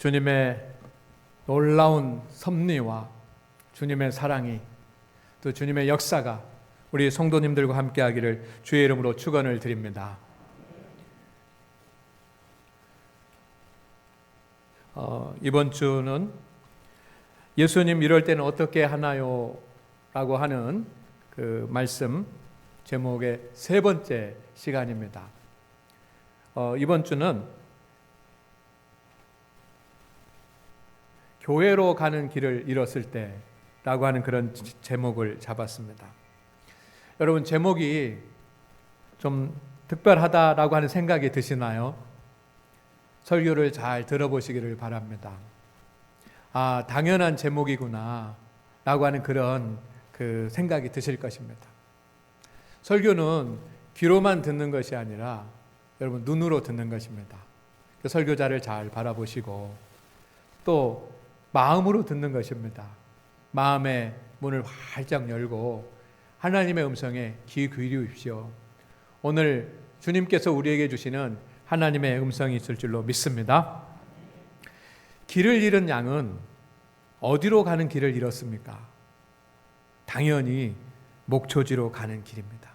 주님의 놀라운 섭리와 주님의 사랑이 또 주님의 역사가 우리 성도님들과 함께하기를 주의 이름으로 축원을 드립니다. 이번 주는 예수님 이럴 때는 어떻게 하나요? 라고 하는 그 말씀 제목의 세 번째 시간입니다. 이번 주는 교회로 가는 길을 잃었을 때라고 하는 그런 제목을 잡았습니다. 여러분, 제목이 좀 특별하다라고 하는 생각이 드시나요? 설교를 잘 들어보시기를 바랍니다. 아, 당연한 제목이구나 라고 하는 그런 그 생각이 드실 것입니다. 설교는 귀로만 듣는 것이 아니라 여러분 눈으로 듣는 것입니다. 그 설교자를 잘 바라보시고 또 마음으로 듣는 것입니다. 마음의 문을 활짝 열고 하나님의 음성에 귀 기울이십시오. 오늘 주님께서 우리에게 주시는 하나님의 음성이 있을 줄로 믿습니다. 길을 잃은 양은 어디로 가는 길을 잃었습니까? 당연히 목초지로 가는 길입니다.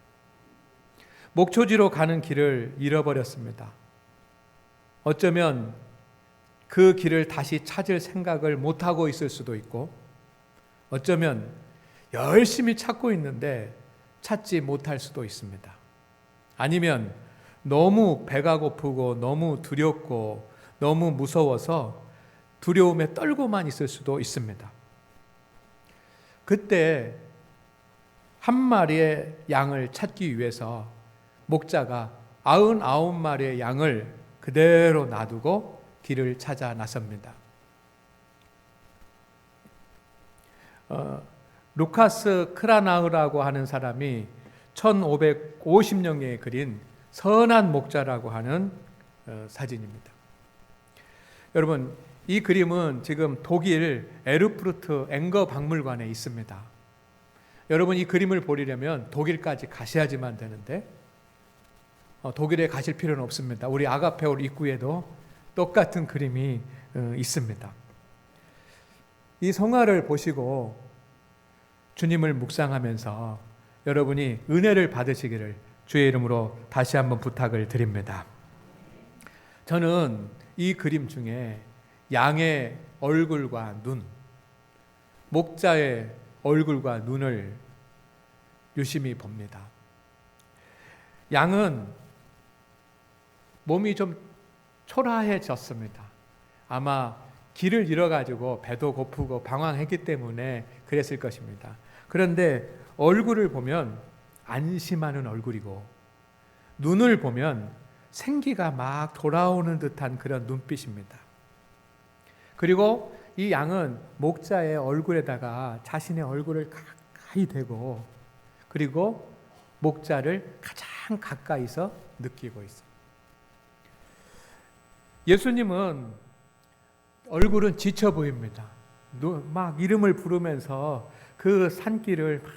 목초지로 가는 길을 잃어버렸습니다. 어쩌면 그 길을 다시 찾을 생각을 못하고 있을 수도 있고, 어쩌면 열심히 찾고 있는데 찾지 못할 수도 있습니다. 아니면 너무 배가 고프고 너무 두렵고 너무 무서워서 두려움에 떨고만 있을 수도 있습니다. 그때 한 마리의 양을 찾기 위해서 목자가 99마리의 양을 그대로 놔두고 길을 찾아 나섭니다. 루카스 크라나흐라고 하는 사람이 1550년경에 그린 선한 목자라고 하는 사진입니다. 여러분, 이 그림은 지금 독일 에르푸르트 앵거 박물관에 있습니다. 여러분, 이 그림을 보려면 독일까지 가셔야지만 되는데 독일에 가실 필요는 없습니다. 우리 아가페올 입구에도 똑같은 그림이 있습니다. 이 성화를 보시고 주님을 묵상하면서 여러분이 은혜를 받으시기를 주의 이름으로 다시 한번 부탁을 드립니다. 저는 이 그림 중에 양의 얼굴과 눈, 목자의 얼굴과 눈을 유심히 봅니다. 양은 몸이 좀 초라해졌습니다. 아마 길을 잃어가지고 배도 고프고 방황했기 때문에 그랬을 것입니다. 그런데 얼굴을 보면 안심하는 얼굴이고 눈을 보면 생기가 막 돌아오는 듯한 그런 눈빛입니다. 그리고 이 양은 목자의 얼굴에다가 자신의 얼굴을 가까이 대고 그리고 목자를 가장 가까이서 느끼고 있습니다. 예수님은 얼굴은 지쳐 보입니다. 막 이름을 부르면서 그 산길을 막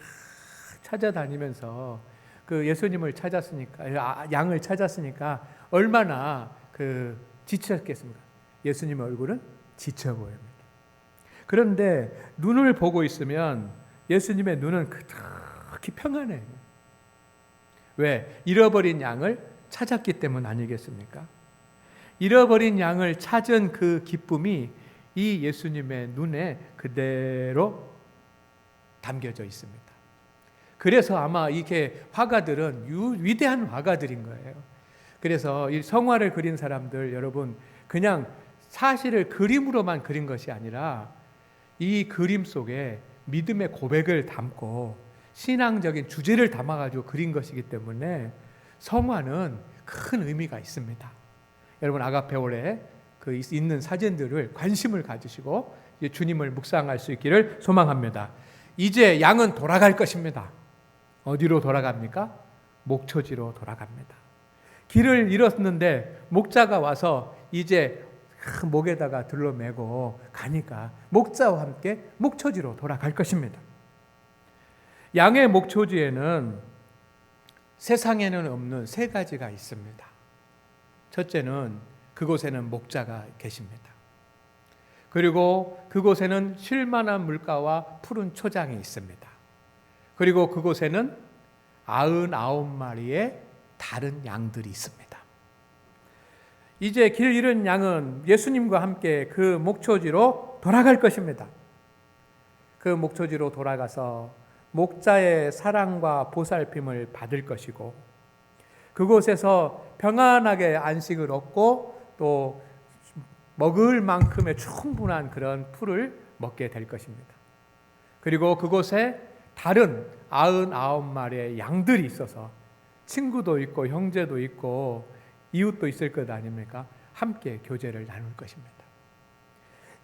찾아다니면서 그 예수님을 찾았으니까, 양을 찾았으니까 얼마나 그 지쳤겠습니까? 예수님의 얼굴은 지쳐 보입니다. 그런데 눈을 보고 있으면 예수님의 눈은 그렇게 평안해요. 왜? 잃어버린 양을 찾았기 때문 아니겠습니까? 잃어버린 양을 찾은 그 기쁨이 이 예수님의 눈에 그대로 담겨져 있습니다. 그래서 아마 이게 화가들은 위대한 화가들인 거예요. 그래서 이 성화를 그린 사람들, 여러분, 그냥 사실을 그림으로만 그린 것이 아니라 이 그림 속에 믿음의 고백을 담고 신앙적인 주제를 담아가지고 그린 것이기 때문에 성화는 큰 의미가 있습니다. 여러분, 아가페올에 그 있는 사진들을 관심을 가지시고 주님을 묵상할 수 있기를 소망합니다. 이제 양은 돌아갈 것입니다. 어디로 돌아갑니까? 목초지로 돌아갑니다. 길을 잃었는데 목자가 와서 이제 목에다가 둘러매고 가니까 목자와 함께 목초지로 돌아갈 것입니다. 양의 목초지에는 세상에는 없는 세 가지가 있습니다. 첫째는 그곳에는 목자가 계십니다. 그리고 그곳에는 쉴만한 물가와 푸른 초장이 있습니다. 그리고 그곳에는 99마리의 다른 양들이 있습니다. 이제 길 잃은 양은 예수님과 함께 그 목초지로 돌아갈 것입니다. 그 목초지로 돌아가서 목자의 사랑과 보살핌을 받을 것이고, 그곳에서 평안하게 안식을 얻고 또 먹을 만큼의 충분한 그런 풀을 먹게 될 것입니다. 그리고 그곳에 다른 99마리의 양들이 있어서 친구도 있고 형제도 있고 이웃도 있을 것 아닙니까? 함께 교제를 나눌 것입니다.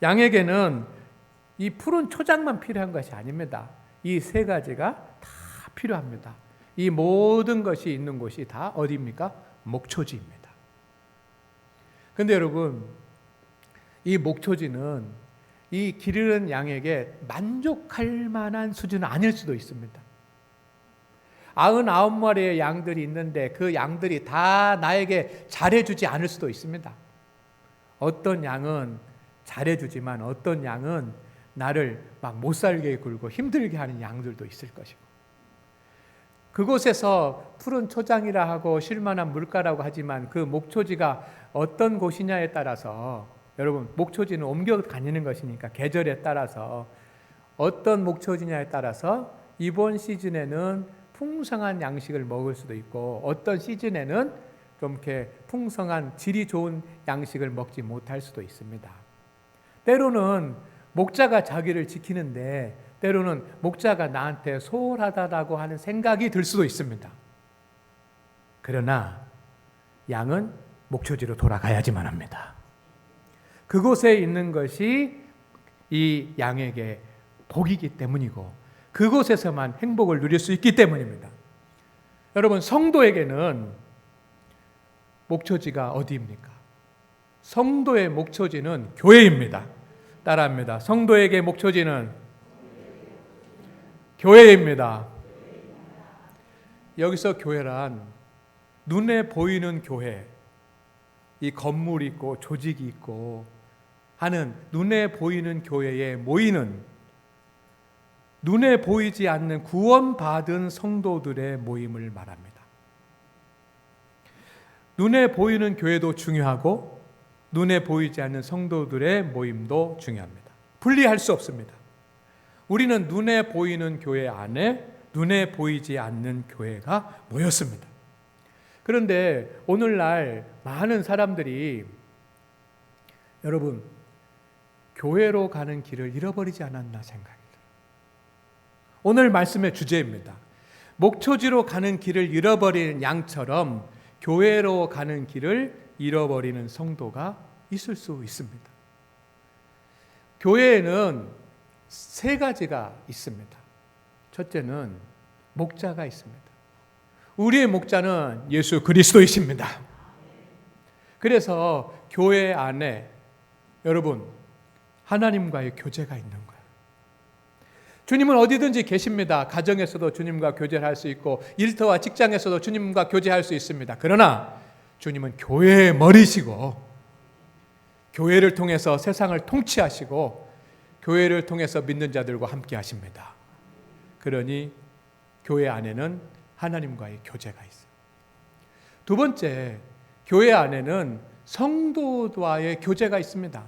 양에게는 이 푸른 초장만 필요한 것이 아닙니다. 이 세 가지가 다 필요합니다. 이 모든 것이 있는 곳이 다 어디입니까? 목초지입니다. 그런데 여러분, 이 목초지는 이 길 잃은 양에게 만족할 만한 수준은 아닐 수도 있습니다. 99마리의 양들이 있는데 그 양들이 다 나에게 잘해주지 않을 수도 있습니다. 어떤 양은 잘해주지만 어떤 양은 나를 막 못살게 굴고 힘들게 하는 양들도 있을 것이고, 그곳에서 푸른 초장이라 하고 쉴만한 물가라고 하지만 그 목초지가 어떤 곳이냐에 따라서, 여러분 목초지는 옮겨 다니는 것이니까 계절에 따라서 어떤 목초지냐에 따라서 이번 시즌에는 풍성한 양식을 먹을 수도 있고 어떤 시즌에는 좀 이렇게 풍성한 질이 좋은 양식을 먹지 못할 수도 있습니다. 때로는 목자가 자기를 지키는데 때로는 목자가 나한테 소홀하다라고 하는 생각이 들 수도 있습니다. 그러나 양은 목초지로 돌아가야지만 합니다. 그곳에 있는 것이 이 양에게 복이기 때문이고 그곳에서만 행복을 누릴 수 있기 때문입니다. 여러분, 성도에게는 목초지가 어디입니까? 성도의 목초지는 교회입니다. 따라합니다. 성도에게 목초지는 교회입니다. 여기서 교회란 눈에 보이는 교회, 이 건물이 있고 조직이 있고 하는 눈에 보이는 교회에 모이는, 눈에 보이지 않는 구원받은 성도들의 모임을 말합니다. 눈에 보이는 교회도 중요하고 눈에 보이지 않는 성도들의 모임도 중요합니다. 분리할 수 없습니다. 우리는 눈에 보이는 교회 안에 눈에 보이지 않는 교회가 모였습니다. 그런데 오늘날 많은 사람들이, 여러분, 교회로 가는 길을 잃어버리지 않았나 생각이 들어요. 오늘 말씀의 주제입니다. 목초지로 가는 길을 잃어버리는 양처럼 교회로 가는 길을 잃어버리는 성도가 있을 수 있습니다. 교회에는 세 가지가 있습니다. 첫째는 목자가 있습니다. 우리의 목자는 예수 그리스도이십니다. 그래서 교회 안에 여러분 하나님과의 교제가 있는 거예요. 주님은 어디든지 계십니다. 가정에서도 주님과 교제를 할 수 있고 일터와 직장에서도 주님과 교제할 수 있습니다. 그러나 주님은 교회의 머리시고 교회를 통해서 세상을 통치하시고 교회를 통해서 믿는 자들과 함께 하십니다. 그러니 교회 안에는 하나님과의 교제가 있어요. 두 번째, 교회 안에는 성도와의 교제가 있습니다.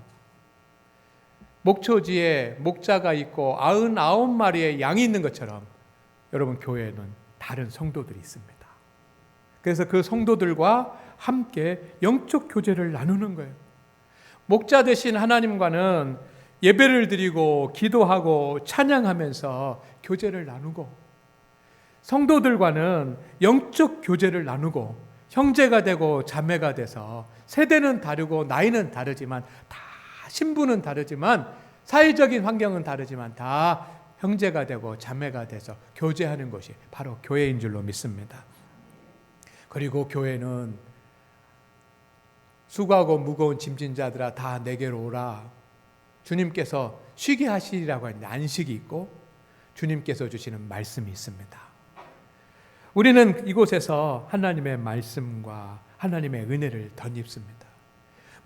목초지에 목자가 있고 99마리의 양이 있는 것처럼 여러분 교회에는 다른 성도들이 있습니다. 그래서 그 성도들과 함께 영적 교제를 나누는 거예요. 목자 되신 하나님과는 예배를 드리고 기도하고 찬양하면서 교제를 나누고, 성도들과는 영적 교제를 나누고 형제가 되고 자매가 돼서 세대는 다르고 나이는 다르지만 다 신분은 다르지만 사회적인 환경은 다르지만 다 형제가 되고 자매가 돼서 교제하는 것이 바로 교회인 줄로 믿습니다. 그리고 교회는 수고하고 무거운 짐진 자들아 다 내게로 오라. 주님께서 쉬게 하시리라고 하는데 안식이 있고 주님께서 주시는 말씀이 있습니다. 우리는 이곳에서 하나님의 말씀과 하나님의 은혜를 덧입습니다.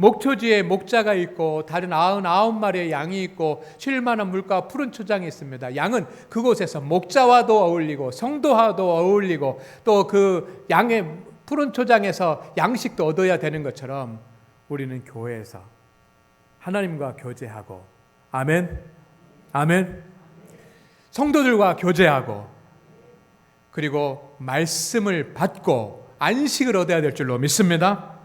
목초지에 목자가 있고 다른 99마리의 양이 있고 쉴 만한 물가와 푸른 초장이 있습니다. 양은 그곳에서 목자와도 어울리고 성도와도 어울리고 또 그 양의 푸른 초장에서 양식도 얻어야 되는 것처럼 우리는 교회에서 하나님과 교제하고, 아멘, 아멘, 성도들과 교제하고, 그리고 말씀을 받고 안식을 얻어야 될 줄로 믿습니다.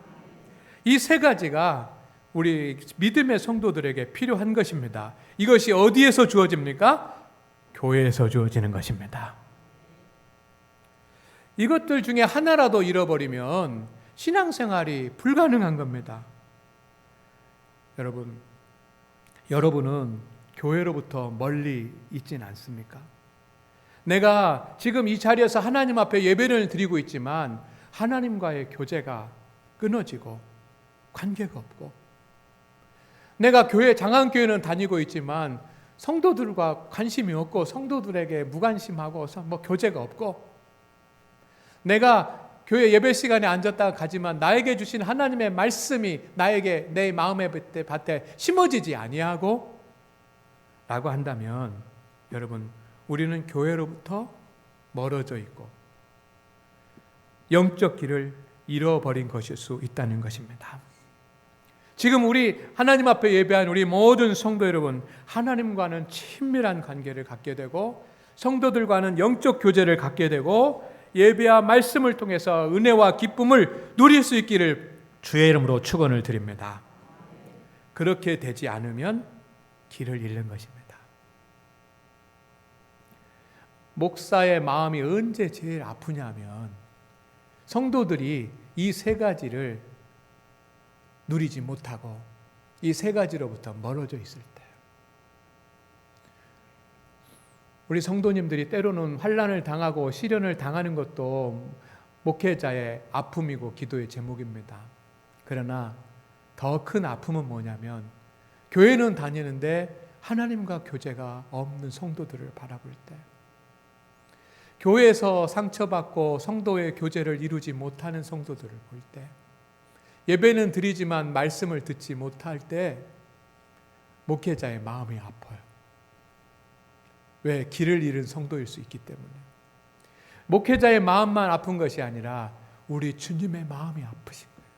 이 세 가지가 우리 믿음의 성도들에게 필요한 것입니다. 이것이 어디에서 주어집니까? 교회에서 주어지는 것입니다. 이것들 중에 하나라도 잃어버리면 신앙생활이 불가능한 겁니다. 여러분은 교회로부터 멀리 있진 않습니까? 내가 지금 이 자리에서 하나님 앞에 예배를 드리고 있지만 하나님과의 교제가 끊어지고 관계가 없고, 내가 장안교회는 다니고 있지만 성도들과 관심이 없고 성도들에게 무관심하고 교제가 없고, 내가 교회 예배 시간에 앉았다가 가지만 나에게 주신 하나님의 말씀이 나에게 내 마음의 밭에 심어지지 아니하고 라고 한다면, 여러분, 우리는 교회로부터 멀어져 있고 영적 길을 잃어버린 것일 수 있다는 것입니다. 지금 우리 하나님 앞에 예배한 우리 모든 성도 여러분, 하나님과는 친밀한 관계를 갖게 되고 성도들과는 영적 교제를 갖게 되고 예배와 말씀을 통해서 은혜와 기쁨을 누릴 수 있기를 주의 이름으로 축원을 드립니다. 그렇게 되지 않으면 길을 잃는 것입니다. 목사의 마음이 언제 제일 아프냐면 성도들이 이 세 가지를 누리지 못하고 이 세 가지로부터 멀어져 있을 때, 우리 성도님들이 때로는 환난을 당하고 시련을 당하는 것도 목회자의 아픔이고 기도의 제목입니다. 그러나 더 큰 아픔은 뭐냐면 교회는 다니는데 하나님과 교제가 없는 성도들을 바라볼 때, 교회에서 상처받고 성도의 교제를 이루지 못하는 성도들을 볼 때, 예배는 드리지만 말씀을 듣지 못할 때 목회자의 마음이 아파요. 왜? 길을 잃은 성도일 수 있기 때문에. 목회자의 마음만 아픈 것이 아니라 우리 주님의 마음이 아프신 거예요.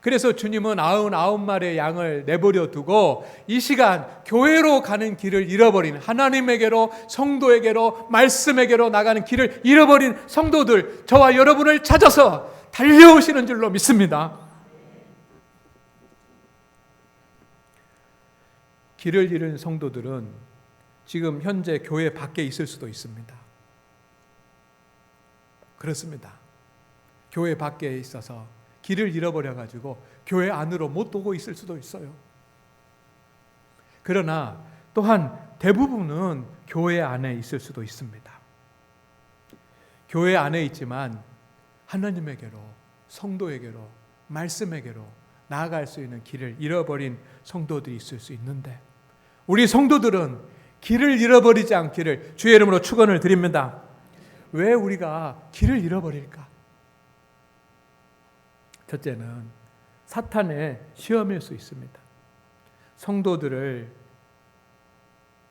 그래서 주님은 99마리의 양을 내버려 두고 이 시간 교회로 가는 길을 잃어버린, 하나님에게로, 성도에게로, 말씀에게로 나가는 길을 잃어버린 성도들, 저와 여러분을 찾아서 달려오시는 줄로 믿습니다. 길을 잃은 성도들은 지금 현재 교회 밖에 있을 수도 있습니다. 그렇습니다. 교회 밖에 있어서 길을 잃어버려가지고 교회 안으로 못 오고 있을 수도 있어요. 그러나 또한 대부분은 교회 안에 있을 수도 있습니다. 교회 안에 있지만 하나님에게로, 성도에게로, 말씀에게로 나아갈 수 있는 길을 잃어버린 성도들이 있을 수 있는데, 우리 성도들은 길을 잃어버리지 않기를 주의 이름으로 축원을 드립니다. 왜 우리가 길을 잃어버릴까? 첫째는 사탄의 시험일 수 있습니다. 성도들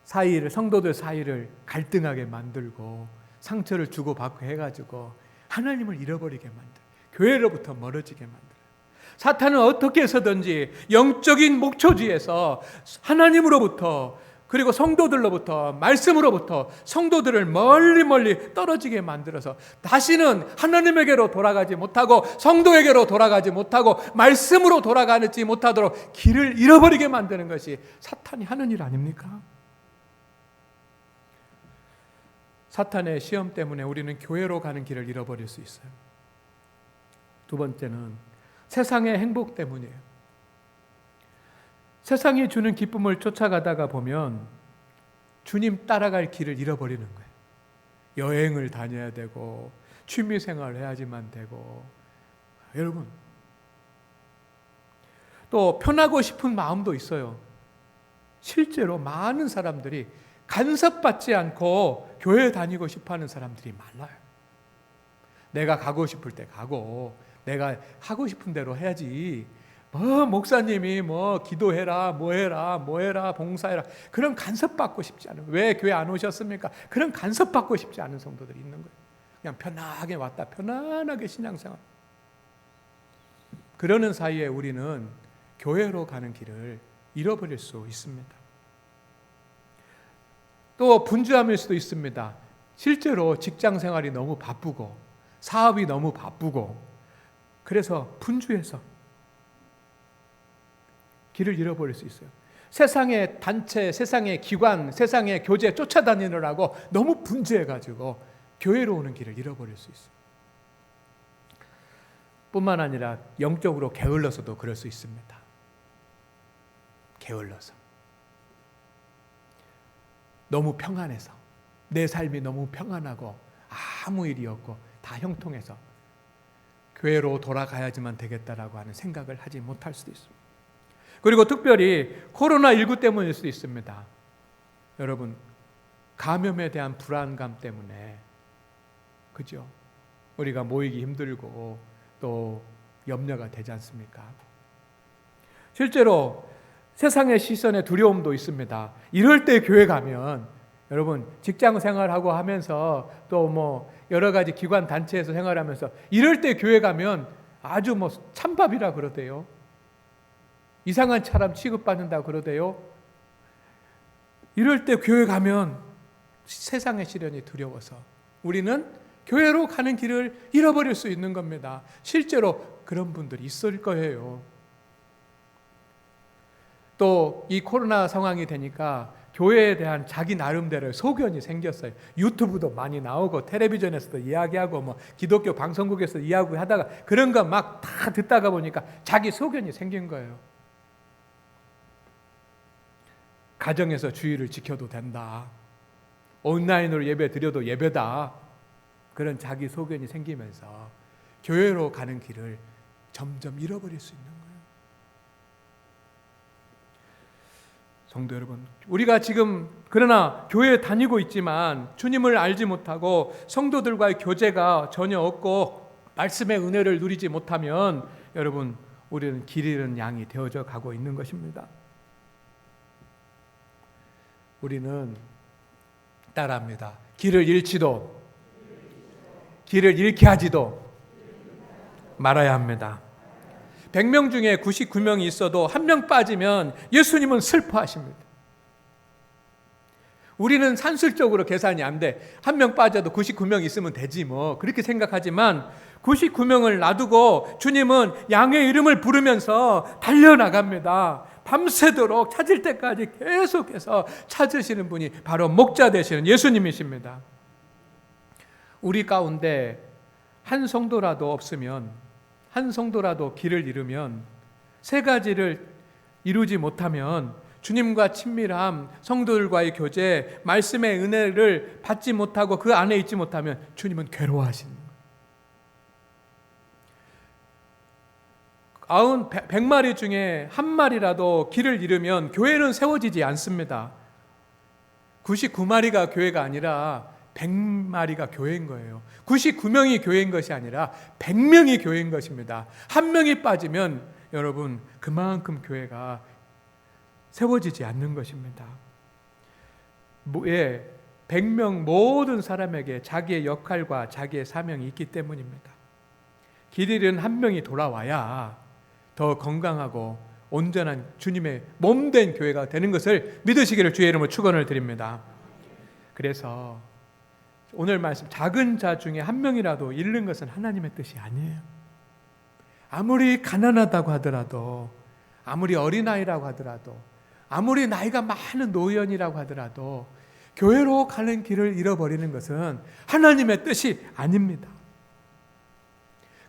사이를 갈등하게 만들고 상처를 주고받고 해가지고 하나님을 잃어버리게 만들어요. 교회로부터 멀어지게 만들어요. 사탄은 어떻게 해서든지 영적인 목초지에서 하나님으로부터, 그리고 성도들로부터, 말씀으로부터 성도들을 멀리 떨어지게 만들어서 다시는 하나님에게로 돌아가지 못하고 성도에게로 돌아가지 못하고 말씀으로 돌아가지 못하도록 길을 잃어버리게 만드는 것이 사탄이 하는 일 아닙니까? 사탄의 시험 때문에 우리는 교회로 가는 길을 잃어버릴 수 있어요. 두 번째는 세상의 행복 때문이에요. 세상이 주는 기쁨을 쫓아가다가 보면 주님 따라갈 길을 잃어버리는 거예요. 여행을 다녀야 되고 취미생활을 해야지만 되고, 여러분, 또 편하고 싶은 마음도 있어요. 실제로 많은 사람들이 간섭받지 않고 교회 다니고 싶어하는 사람들이 많아요. 내가 가고 싶을 때 가고 내가 하고 싶은 대로 해야지 목사님이 기도해라, 뭐해라, 봉사해라. 그런 간섭 받고 싶지 않은. 왜 교회 안 오셨습니까? 그런 간섭 받고 싶지 않은 성도들이 있는 거예요. 그냥 편하게 왔다, 편안하게 신앙생활. 그러는 사이에 우리는 교회로 가는 길을 잃어버릴 수 있습니다. 또 분주함일 수도 있습니다. 실제로 직장 생활이 너무 바쁘고 사업이 너무 바쁘고 그래서 분주해서 길을 잃어버릴 수 있어요. 세상의 단체, 세상의 기관, 세상의 교제 쫓아다니느라고 너무 분주해가지고 교회로 오는 길을 잃어버릴 수 있어요. 뿐만 아니라 영적으로 게을러서도 그럴 수 있습니다. 게을러서. 너무 평안해서 내 삶이 너무 평안하고 아무 일이 없고 다 형통해서 교회로 돌아가야지만 되겠다라고 하는 생각을 하지 못할 수도 있습니다. 그리고 특별히 코로나19 때문일 수도 있습니다. 여러분, 감염에 대한 불안감 때문에, 그죠? 우리가 모이기 힘들고 또 염려가 되지 않습니까? 실제로 세상의 시선에 두려움도 있습니다. 이럴 때 교회 가면, 여러분, 직장 생활하고 하면서 또 여러 가지 기관 단체에서 생활하면서 이럴 때 교회 가면 아주 찬밥이라 그러대요. 이상한 사람 취급받는다 그러대요. 이럴 때 교회 가면 세상의 시련이 두려워서 우리는 교회로 가는 길을 잃어버릴 수 있는 겁니다. 실제로 그런 분들이 있을 거예요. 또 이 코로나 상황이 되니까 교회에 대한 자기 나름대로의 소견이 생겼어요. 유튜브도 많이 나오고 텔레비전에서도 이야기하고 기독교 방송국에서 이야기하다가 그런 거 막 다 듣다가 보니까 자기 소견이 생긴 거예요. 가정에서 주의를 지켜도 된다. 온라인으로 예배 드려도 예배다. 그런 자기 소견이 생기면서 교회로 가는 길을 점점 잃어버릴 수 있는 거예요. 성도 여러분, 우리가 지금 그러나 교회에 다니고 있지만 주님을 알지 못하고 성도들과의 교제가 전혀 없고 말씀의 은혜를 누리지 못하면 여러분, 우리는 길 잃은 양이 되어져 가고 있는 것입니다. 우리는 따라합니다. 길을 잃지도 길을 잃게 하지도 말아야 합니다. 100명 중에 99명이 있어도 한 명 빠지면 예수님은 슬퍼하십니다. 우리는 산술적으로 계산이 안 돼. 한 명 빠져도 99명 있으면 되지 그렇게 생각하지만 99명을 놔두고 주님은 양의 이름을 부르면서 달려나갑니다. 밤새도록 찾을 때까지 계속해서 찾으시는 분이 바로 목자 되시는 예수님이십니다. 우리 가운데 한 성도라도 없으면, 한 성도라도 길을 잃으면, 세 가지를 이루지 못하면 주님과 친밀함, 성도들과의 교제, 말씀의 은혜를 받지 못하고 그 안에 있지 못하면 주님은 괴로워하시는 거예요. 100마리 중에 한 마리라도 길을 잃으면 교회는 세워지지 않습니다. 99마리가 교회가 아니라 100마리가 교회인 거예요. 99명이 교회인 것이 아니라 100명이 교회인 것입니다. 한 명이 빠지면 여러분 그만큼 교회가 세워지지 않는 것입니다. 100명 모든 사람에게 자기의 역할과 자기의 사명이 있기 때문입니다. 길 잃은 한 명이 돌아와야 더 건강하고 온전한 주님의 몸된 교회가 되는 것을 믿으시기를 주의 이름으로 축원을 드립니다. 그래서 오늘 말씀, 작은 자 중에 한 명이라도 잃는 것은 하나님의 뜻이 아니에요. 아무리 가난하다고 하더라도, 아무리 어린아이라고 하더라도, 아무리 나이가 많은 노년이라고 하더라도 교회로 가는 길을 잃어버리는 것은 하나님의 뜻이 아닙니다.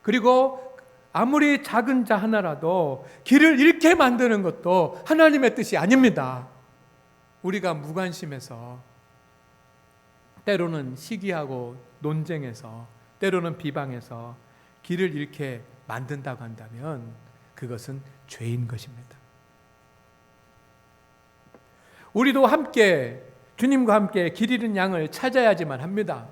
그리고 아무리 작은 자 하나라도 길을 잃게 만드는 것도 하나님의 뜻이 아닙니다. 우리가 무관심해서, 때로는 시기하고 논쟁해서, 때로는 비방해서 길을 잃게 만든다고 한다면 그것은 죄인 것입니다. 우리도 함께 주님과 함께 길 잃은 양을 찾아야지만 합니다.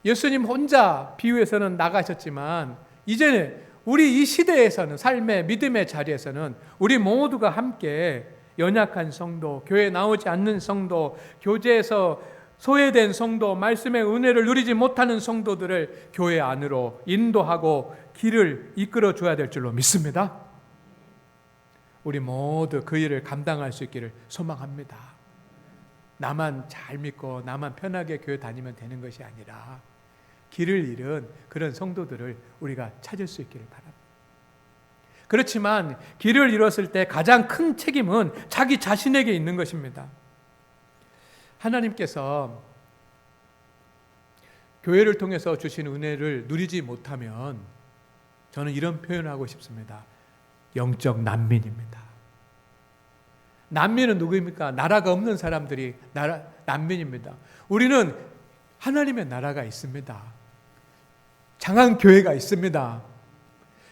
예수님 혼자 비유에서는 나가셨지만 이제는 우리 이 시대에서는, 삶의 믿음의 자리에서는 우리 모두가 함께 연약한 성도, 교회에 나오지 않는 성도, 교제에서 소외된 성도, 말씀의 은혜를 누리지 못하는 성도들을 교회 안으로 인도하고 길을 이끌어 줘야 될 줄로 믿습니다. 우리 모두 그 일을 감당할 수 있기를 소망합니다. 나만 잘 믿고 나만 편하게 교회 다니면 되는 것이 아니라 길을 잃은 그런 성도들을 우리가 찾을 수 있기를 바랍니다. 그렇지만 길을 잃었을 때 가장 큰 책임은 자기 자신에게 있는 것입니다. 하나님께서 교회를 통해서 주신 은혜를 누리지 못하면 저는 이런 표현을 하고 싶습니다. 영적 난민입니다. 난민은 누구입니까? 나라가 없는 사람들이 난민입니다. 우리는 하나님의 나라가 있습니다. 장한 교회가 있습니다.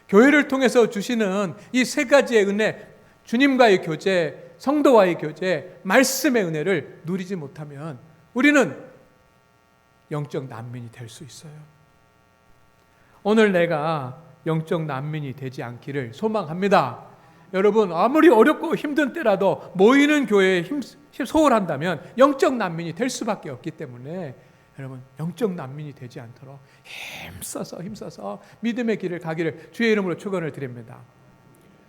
교회를 통해서 주시는 이 세 가지의 은혜, 주님과의 교제, 성도와의 교제, 말씀의 은혜를 누리지 못하면 우리는 영적 난민이 될 수 있어요. 오늘 내가 영적 난민이 되지 않기를 소망합니다. 여러분, 아무리 어렵고 힘든 때라도 모이는 교회에 소홀한다면 영적 난민이 될 수밖에 없기 때문에 여러분, 영적 난민이 되지 않도록 힘써서 믿음의 길을 가기를 주의 이름으로 축원을 드립니다.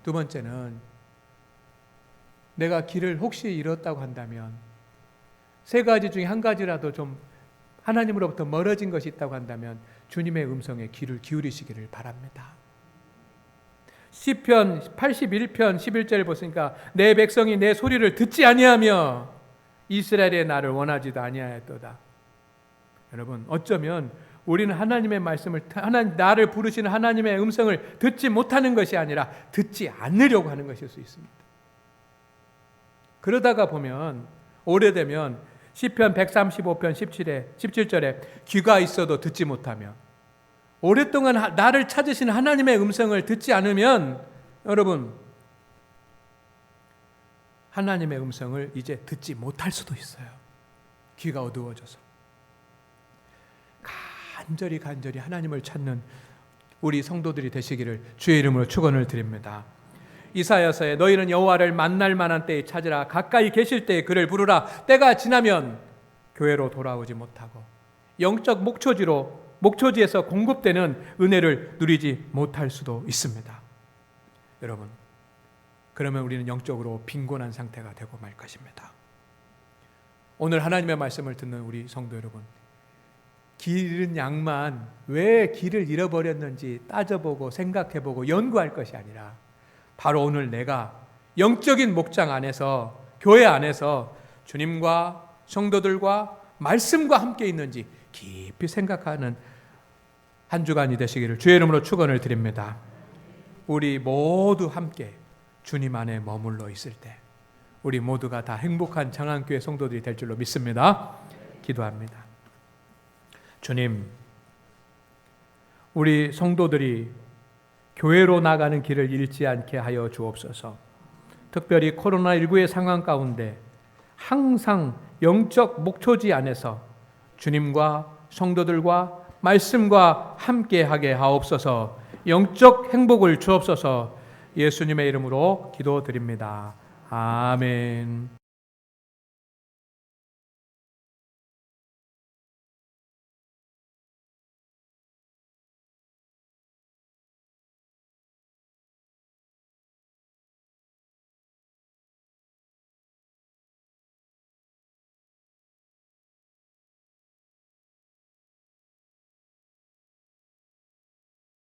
두 번째는, 내가 길을 혹시 잃었다고 한다면, 세 가지 중에 한 가지라도 좀 하나님으로부터 멀어진 것이 있다고 한다면 주님의 음성에 귀를 기울이시기를 바랍니다. 시편 81편 11절을 보시니까 내 백성이 내 소리를 듣지 아니하며 이스라엘의 나를 원하지도 아니하였도다. 여러분, 어쩌면 우리는 하나님의 말씀을, 나를 부르시는 하나님의 음성을 듣지 못하는 것이 아니라 듣지 않으려고 하는 것일 수 있습니다. 그러다가 보면 오래되면 시편 135편 17절에 귀가 있어도 듣지 못하며, 오랫동안 나를 찾으신 하나님의 음성을 듣지 않으면 여러분, 하나님의 음성을 이제 듣지 못할 수도 있어요. 귀가 어두워져서. 간절히 하나님을 찾는 우리 성도들이 되시기를 주의 이름으로 축원을 드립니다. 이사야서에 너희는 여호와를 만날 만한 때에 찾으라, 가까이 계실 때에 그를 부르라. 때가 지나면 교회로 돌아오지 못하고 영적 목초지에서 공급되는 은혜를 누리지 못할 수도 있습니다. 여러분, 그러면 우리는 영적으로 빈곤한 상태가 되고 말 것입니다. 오늘 하나님의 말씀을 듣는 우리 성도 여러분, 길 잃은 양만 왜 길을 잃어버렸는지 따져보고 생각해보고 연구할 것이 아니라 바로 오늘 내가 영적인 목장 안에서, 교회 안에서 주님과 성도들과 말씀과 함께 있는지 깊이 생각하는 한 주간이 되시기를 주의 이름으로 축원을 드립니다. 우리 모두 함께 주님 안에 머물러 있을 때 우리 모두가 다 행복한 장안교회 성도들이 될 줄로 믿습니다. 기도합니다. 주님, 우리 성도들이 교회로 나가는 길을 잃지 않게 하여 주옵소서. 특별히 코로나19의 상황 가운데 항상 영적 목초지 안에서 주님과 성도들과 말씀과 함께하게 하옵소서. 영적 행복을 주옵소서. 예수님의 이름으로 기도드립니다. 아멘.